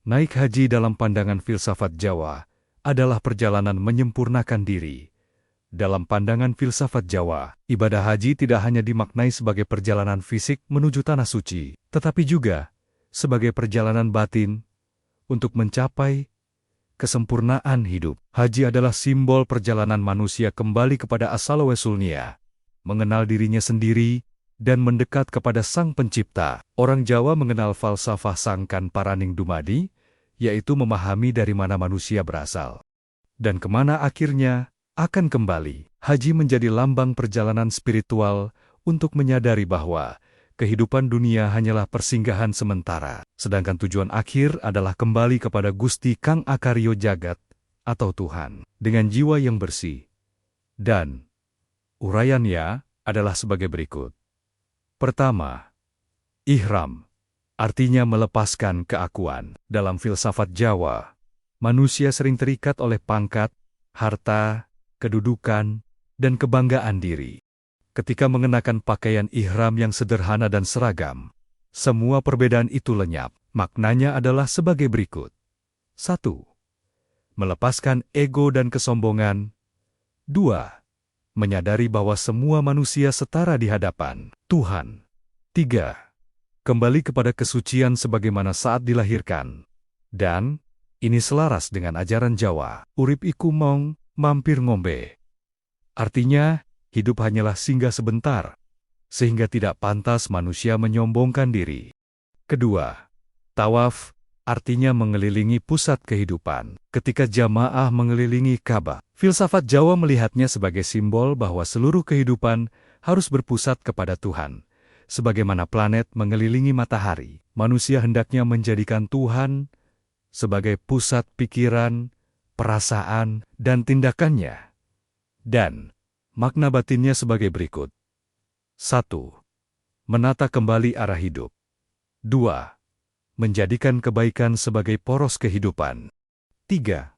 Naik haji dalam pandangan filsafat Jawa adalah perjalanan menyempurnakan diri. Dalam pandangan filsafat Jawa, ibadah haji tidak hanya dimaknai sebagai perjalanan fisik menuju tanah suci, tetapi juga sebagai perjalanan batin untuk mencapai kesempurnaan hidup. Haji adalah simbol perjalanan manusia kembali kepada asal-usulnya, mengenal dirinya sendiri, dan mendekat kepada Sang Pencipta. Orang Jawa mengenal falsafah Sangkan Paraning Dumadi, yaitu memahami dari mana manusia berasal dan kemana akhirnya akan kembali. Haji menjadi lambang perjalanan spiritual untuk menyadari bahwa kehidupan dunia hanyalah persinggahan sementara, sedangkan tujuan akhir adalah kembali kepada Gusti Kang Akaryo Jagat atau Tuhan dengan jiwa yang bersih. Dan uraiannya adalah sebagai berikut. Pertama, ihram, artinya melepaskan keakuan. Dalam filsafat Jawa, manusia sering terikat oleh pangkat, harta, kedudukan, dan kebanggaan diri. Ketika mengenakan pakaian ihram yang sederhana dan seragam, semua perbedaan itu lenyap. Maknanya adalah sebagai berikut. 1. Melepaskan ego dan kesombongan. 2. Menyadari bahwa semua manusia setara di hadapan Tuhan. 3. Kembali kepada kesucian sebagaimana saat dilahirkan. Dan ini selaras dengan ajaran Jawa, urip iku mong, mampir ngombe. Artinya, hidup hanyalah singgah sebentar, sehingga tidak pantas manusia menyombongkan diri. Kedua, tawaf, artinya mengelilingi pusat kehidupan. Ketika jamaah mengelilingi Ka'bah, filsafat Jawa melihatnya sebagai simbol bahwa seluruh kehidupan harus berpusat kepada Tuhan. Sebagaimana planet mengelilingi matahari, manusia hendaknya menjadikan Tuhan sebagai pusat pikiran, perasaan, dan tindakannya. Dan makna batinnya sebagai berikut. 1. Menata kembali arah hidup. 2. Menjadikan kebaikan sebagai poros kehidupan. 3.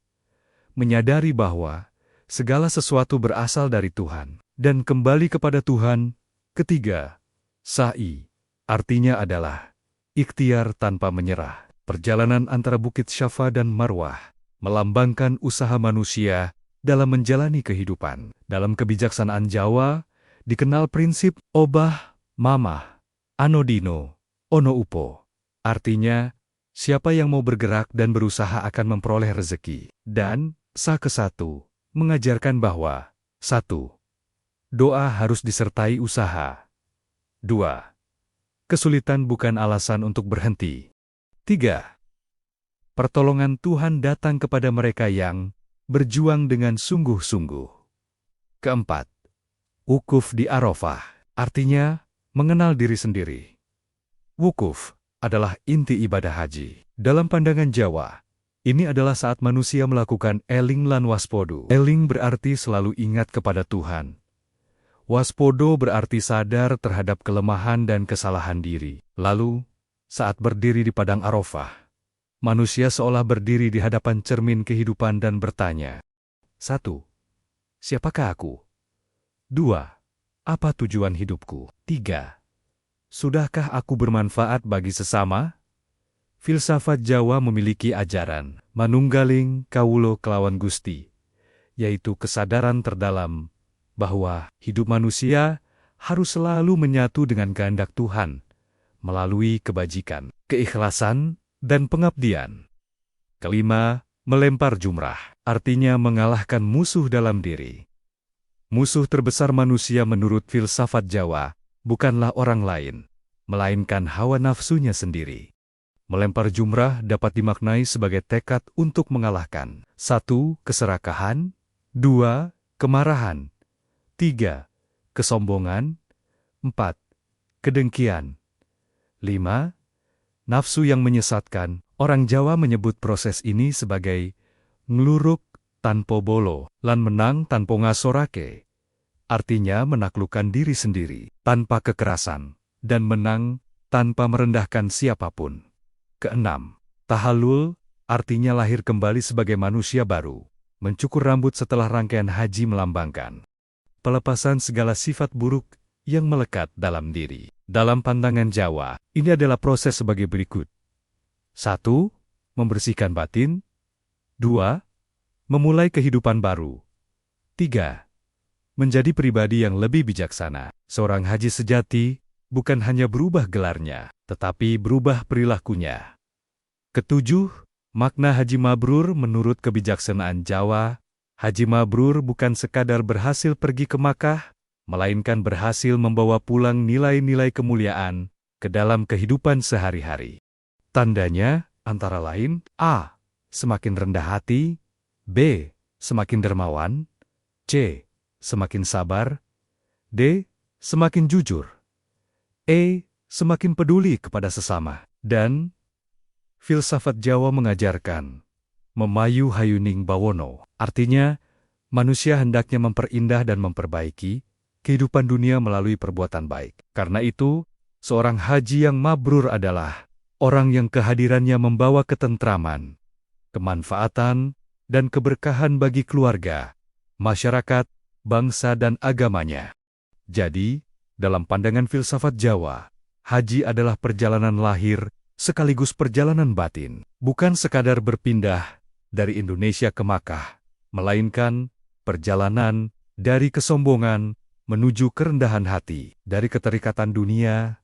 Menyadari bahwa segala sesuatu berasal dari Tuhan dan kembali kepada Tuhan. 4. Sa'i, artinya adalah ikhtiar tanpa menyerah. Perjalanan antara Bukit Syafa dan Marwah melambangkan usaha manusia dalam menjalani kehidupan. Dalam kebijaksanaan Jawa, dikenal prinsip obah, mamah, anodino, ono upo. Artinya, siapa yang mau bergerak dan berusaha akan memperoleh rezeki. Dan, Sa ke-1, mengajarkan bahwa 1. Doa harus disertai usaha. 2. Kesulitan bukan alasan untuk berhenti. 3. Pertolongan Tuhan datang kepada mereka yang berjuang dengan sungguh-sungguh. 4. Wukuf di Arafah, artinya mengenal diri sendiri. Wukuf adalah inti ibadah haji. Dalam pandangan Jawa, ini adalah saat manusia melakukan eling lan waspodo. Eling berarti selalu ingat kepada Tuhan. Waspodo berarti sadar terhadap kelemahan dan kesalahan diri. Lalu, saat berdiri di padang Arafah, manusia seolah berdiri di hadapan cermin kehidupan dan bertanya. 1. Siapakah aku? 2. Apa tujuan hidupku? 3. Sudahkah aku bermanfaat bagi sesama? Filsafat Jawa memiliki ajaran manunggaling kawulo kelawan Gusti, yaitu kesadaran terdalam bahwa hidup manusia harus selalu menyatu dengan kehendak Tuhan melalui kebajikan, keikhlasan, dan pengabdian. 5. Melempar jumrah, artinya mengalahkan musuh dalam diri. Musuh terbesar manusia menurut filsafat Jawa bukanlah orang lain, melainkan hawa nafsunya sendiri. Melempar jumrah dapat dimaknai sebagai tekad untuk mengalahkan 1. Keserakahan, 2. Kemarahan, 3. Kesombongan, 4. Kedengkian, 5. Nafsu yang menyesatkan. Orang Jawa menyebut proses ini sebagai ngluruk tanpa bolo, lan menang tanpa ngasorake. Artinya menaklukkan diri sendiri, tanpa kekerasan, dan menang tanpa merendahkan siapapun. 6. Tahallul, artinya lahir kembali sebagai manusia baru. Mencukur rambut setelah rangkaian haji melambangkan pelepasan segala sifat buruk yang melekat dalam diri. Dalam pandangan Jawa, ini adalah proses sebagai berikut. 1. membersihkan batin. 2. Memulai kehidupan baru. 3. Menjadi pribadi yang lebih bijaksana. Seorang haji sejati bukan hanya berubah gelarnya, tetapi berubah perilakunya. Ketujuh, makna haji mabrur menurut kebijaksanaan Jawa. Haji mabrur bukan sekadar berhasil pergi ke Makkah, melainkan berhasil membawa pulang nilai-nilai kemuliaan ke dalam kehidupan sehari-hari. Tandanya antara lain: A. Semakin rendah hati. B. Semakin dermawan. C. Semakin sabar. D. Semakin jujur. E. Semakin peduli kepada sesama. Dan filsafat Jawa mengajarkan memayu hayuning bawono, artinya manusia hendaknya memperindah dan memperbaiki kehidupan dunia melalui perbuatan baik. Karena itu, seorang haji yang mabrur adalah orang yang kehadirannya membawa ketentraman, kemanfaatan, dan keberkahan bagi keluarga, masyarakat, bangsa, dan agamanya. Jadi, dalam pandangan filsafat Jawa, haji adalah perjalanan lahir sekaligus perjalanan batin. Bukan sekadar berpindah dari Indonesia ke Makkah, melainkan perjalanan dari kesombongan menuju kerendahan hati, dari keterikatan dunia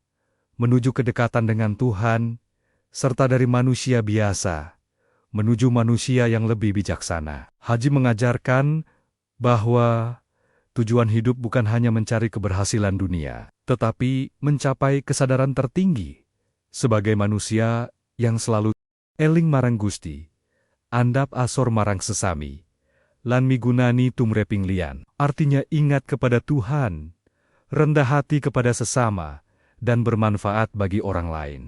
menuju kedekatan dengan Tuhan, serta dari manusia biasa menuju manusia yang lebih bijaksana. Haji mengajarkan bahwa tujuan hidup bukan hanya mencari keberhasilan dunia, tetapi mencapai kesadaran tertinggi sebagai manusia yang selalu eling marang Gusti, andap asor marang sesami, lan migunani tumreping liyan. Artinya ingat kepada Tuhan, rendah hati kepada sesama, dan bermanfaat bagi orang lain.